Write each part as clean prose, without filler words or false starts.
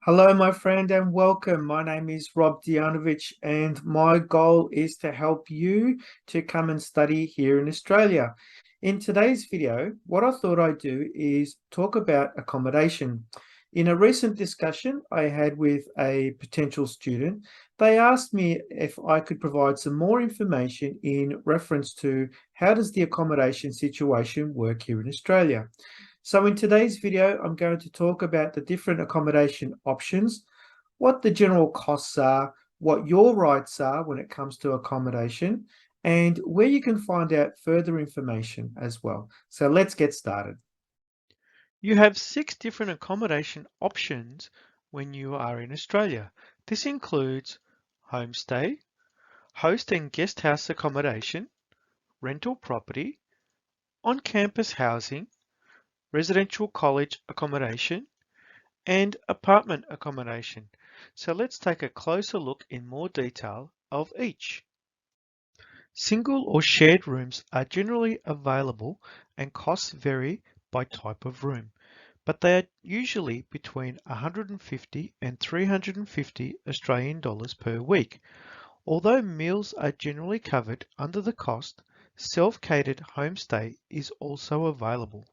Hello, my friend, and welcome. My name is Rob Dianovich, and my goal is to help you to come and study here in Australia. In today's video, what I thought I'd do is talk about accommodation. In a recent discussion I had with a potential student, they asked me if I could provide some more information in reference to how does the accommodation situation work here in Australia. So in today's video, I'm going to talk about the different accommodation options, what the general costs are, what your rights are when it comes to accommodation, and where you can find out further information as well. So let's get started. You have 6 different accommodation options when you are in Australia. This includes homestay, host and guest house accommodation, rental property, on-campus housing, residential college accommodation, and apartment accommodation. So let's take a closer look in more detail of each. Single or shared rooms are generally available and costs vary by type of room, but they are usually between 150 and 350 Australian dollars per week. Although meals are generally covered under the cost, self-catered homestay is also available.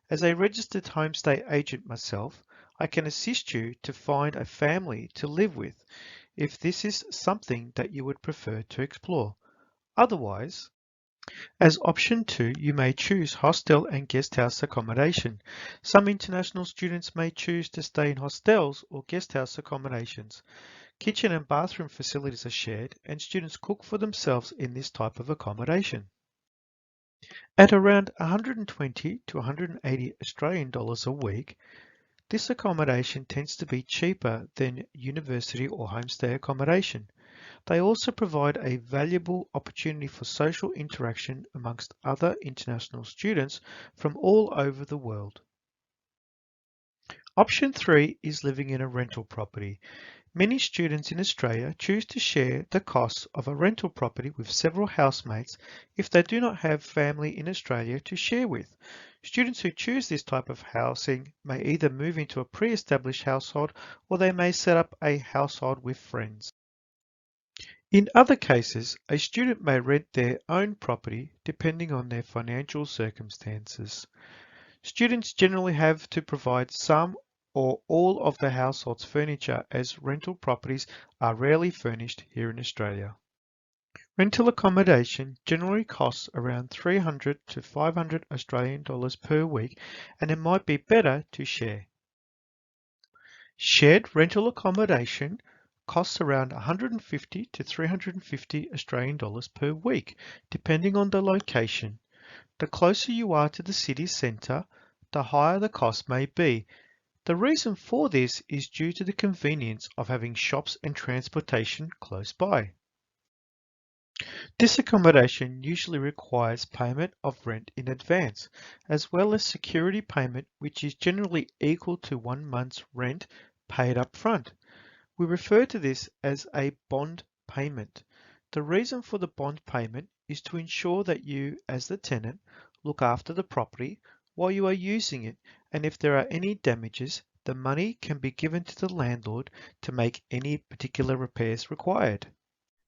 As a registered homestay agent myself, I can assist you to find a family to live with if this is something that you would prefer to explore. Otherwise, as option 2, you may choose hostel and guest house accommodation. Some international students may choose to stay in hostels or guest house accommodations. Kitchen and bathroom facilities are shared, and students cook for themselves in this type of accommodation. At around 120 to 180 Australian dollars a week, this accommodation tends to be cheaper than university or homestay accommodation. They also provide a valuable opportunity for social interaction amongst other international students from all over the world. Option 3 is living in a rental property. Many students in Australia choose to share the costs of a rental property with several housemates if they do not have family in Australia to share with. Students who choose this type of housing may either move into a pre-established household or they may set up a household with friends. In other cases, a student may rent their own property depending on their financial circumstances. Students generally have to provide some or all of the household's furniture as rental properties are rarely furnished here in Australia. Rental accommodation generally costs around 300 to 500 Australian dollars per week, and it might be better to share. Shared rental accommodation costs around 150 to 350 Australian dollars per week, depending on the location. The closer you are to the city centre, the higher the cost may be. The reason for this is due to the convenience of having shops and transportation close by. This accommodation usually requires payment of rent in advance, as well as security payment, which is generally equal to 1 month's rent paid up front. We refer to this as a bond payment. The reason for the bond payment is to ensure that you, as the tenant, look after the property while you are using it, and if there are any damages, the money can be given to the landlord to make any particular repairs required.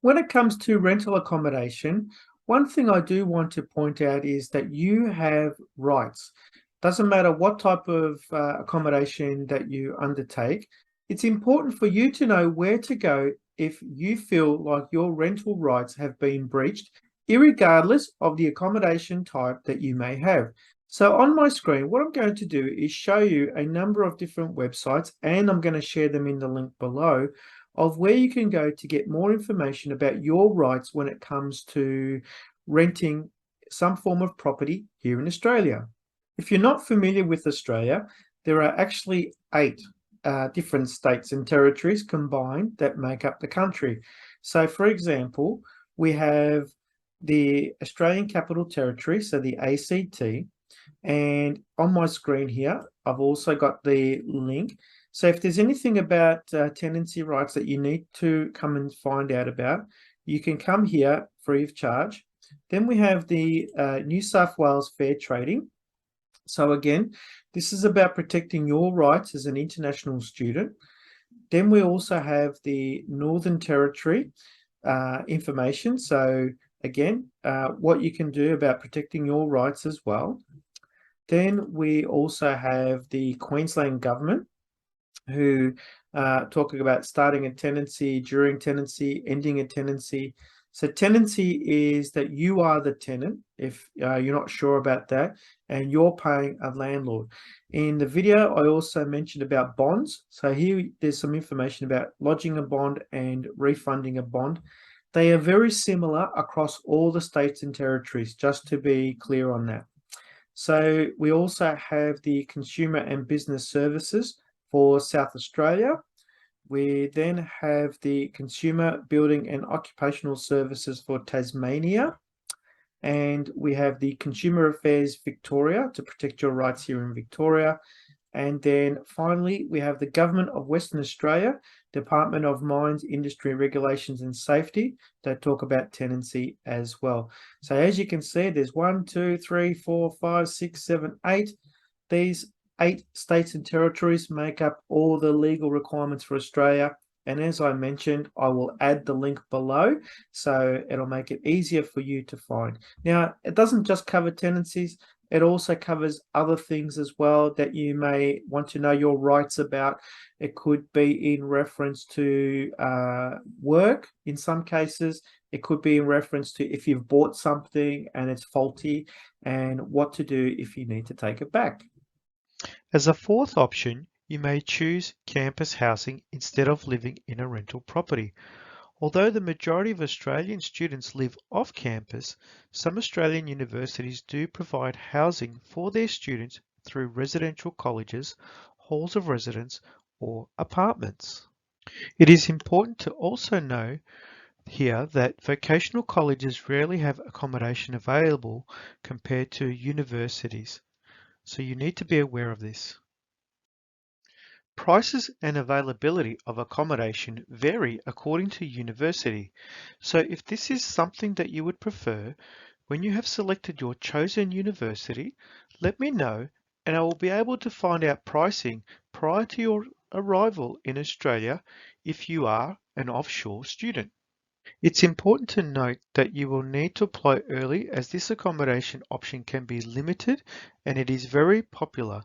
When it comes to rental accommodation, one thing I do want to point out is that you have rights. Doesn't matter what type of accommodation that you undertake, it's important for you to know where to go if you feel like your rental rights have been breached, irregardless of the accommodation type that you may have. So on my screen, what I'm going to do is show you a number of different websites, and I'm going to share them in the link below, of where you can go to get more information about your rights when it comes to renting some form of property here in Australia. If you're not familiar with Australia, there are actually 8 different states and territories combined that make up the country. So, for example, we have the Australian Capital Territory, so the ACT, and on my screen here, I've also got the link. So if there's anything about tenancy rights that you need to come and find out about, you can come here free of charge. Then we have the New South Wales Fair Trading. So again, this is about protecting your rights as an international student. Then we also have the Northern Territory information. So again, what you can do about protecting your rights as well. Then we also have the Queensland government, who talking about starting a tenancy, during tenancy, ending a tenancy. So tenancy is that you are the tenant, if you're not sure about that, and you're paying a landlord. In the video, I also mentioned about bonds. So here there's some information about lodging a bond and refunding a bond. They are very similar across all the states and territories, just to be clear on that. So we also have the consumer and business services for South Australia. We then have the consumer building and occupational services for Tasmania. And we have the Consumer Affairs Victoria to protect your rights here in Victoria. And then finally, we have the Government of Western Australia, Department of Mines, Industry, Regulations and Safety that talk about tenancy as well. So as you can see, there's 1, 2, 3, 4, 5, 6, 7, 8. These 8 states and territories make up all the legal requirements for Australia. And as I mentioned, I will add the link below, so it'll make it easier for you to find. Now, it doesn't just cover tenancies. It also covers other things as well that you may want to know your rights about. It could be in reference to work in some cases. It could be in reference to if you've bought something and it's faulty, and what to do if you need to take it back. As a fourth option, you may choose campus housing instead of living in a rental property. Although the majority of Australian students live off campus, some Australian universities do provide housing for their students through residential colleges, halls of residence, or apartments. It is important to also know here that vocational colleges rarely have accommodation available compared to universities, so you need to be aware of this. Prices and availability of accommodation vary according to university, so if this is something that you would prefer, when you have selected your chosen university, let me know and I will be able to find out pricing prior to your arrival in Australia if you are an offshore student. It's important to note that you will need to apply early as this accommodation option can be limited and it is very popular.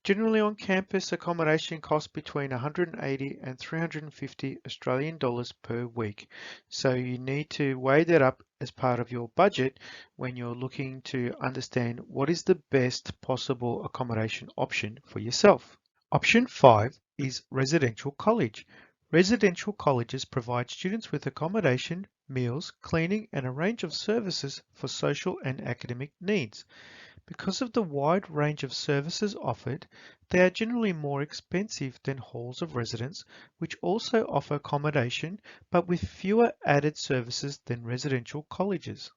Generally on campus, accommodation costs between 180 and 350 Australian dollars per week. So you need to weigh that up as part of your budget when you're looking to understand what is the best possible accommodation option for yourself. Option 5 is residential college. Residential colleges provide students with accommodation, meals, cleaning, and a range of services for social and academic needs. Because of the wide range of services offered, they are generally more expensive than halls of residence, which also offer accommodation but with fewer added services than residential colleges.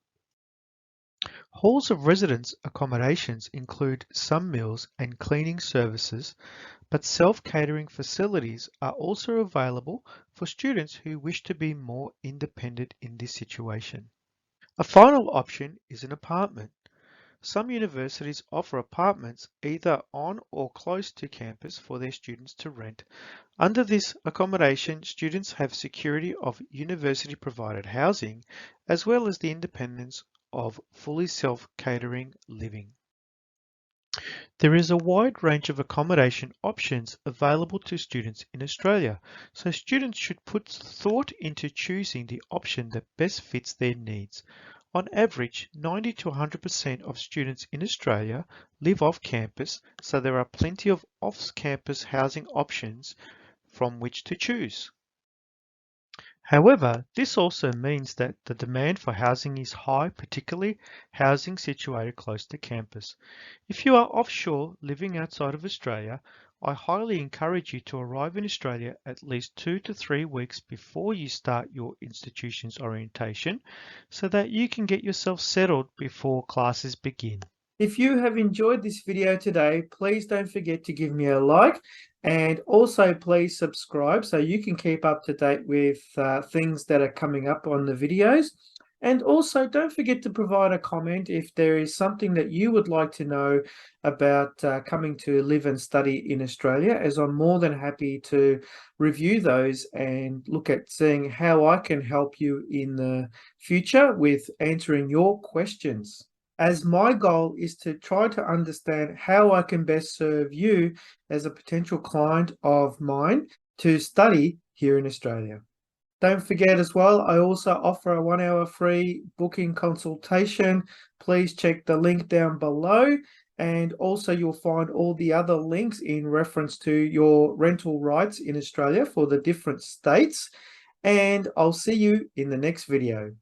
Halls of residence accommodations include some meals and cleaning services, but self-catering facilities are also available for students who wish to be more independent in this situation. A final option is an apartment. Some universities offer apartments either on or close to campus for their students to rent. Under this accommodation, students have security of university-provided housing, as well as the independence of fully self-catering living. There is a wide range of accommodation options available to students in Australia, so students should put thought into choosing the option that best fits their needs. On average, 90 to 100% of students in Australia live off campus, so there are plenty of off-campus housing options from which to choose. However, this also means that the demand for housing is high, particularly housing situated close to campus. If you are offshore living outside of Australia, I highly encourage you to arrive in Australia at least 2 to 3 weeks before you start your institution's orientation so that you can get yourself settled before classes begin. If you have enjoyed this video today, please don't forget to give me a like, and also please subscribe so you can keep up to date with things that are coming up on the videos. And also, don't forget to provide a comment if there is something that you would like to know about coming to live and study in Australia, as I'm more than happy to review those and look at seeing how I can help you in the future with answering your questions. As my goal is to try to understand how I can best serve you as a potential client of mine to study here in Australia. Don't forget as well, I also offer a 1 hour free booking consultation. Please check the link down below. And also you'll find all the other links in reference to your rental rights in Australia for the different states. And I'll see you in the next video.